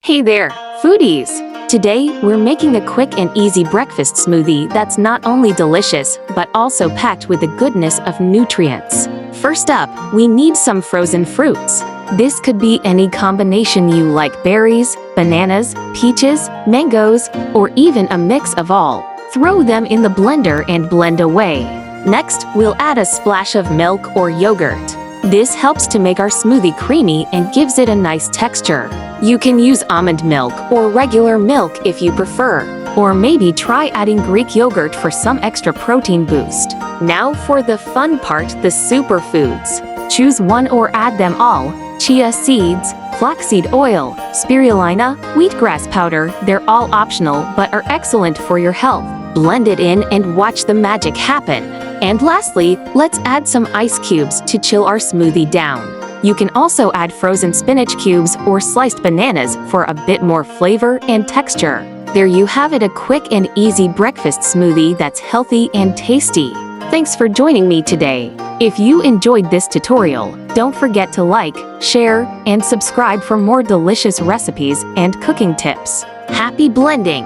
Hey there, foodies! Today, we're making a quick and easy breakfast smoothie that's not only delicious, but also packed with the goodness of nutrients. First up, we need some frozen fruits. This could be any combination you like: berries, bananas, peaches, mangoes, or even a mix of all. Throw them in the blender and blend away. Next, we'll add a splash of milk or yogurt. This helps to make our smoothie creamy and gives it a nice texture. You can use almond milk or regular milk if you prefer, or maybe try adding Greek yogurt for some extra protein boost. Now for the fun part, the superfoods. Choose one or add them all: chia seeds, flaxseed oil, spirulina, wheatgrass powder. They're all optional but are excellent for your health. Blend it in and watch the magic happen. And lastly, let's add some ice cubes to chill our smoothie down. You can also add frozen spinach cubes or sliced bananas for a bit more flavor and texture. There you have it, a quick and easy breakfast smoothie that's healthy and tasty. Thanks for joining me today. If you enjoyed this tutorial, don't forget to like, share, and subscribe for more delicious recipes and cooking tips. Happy blending!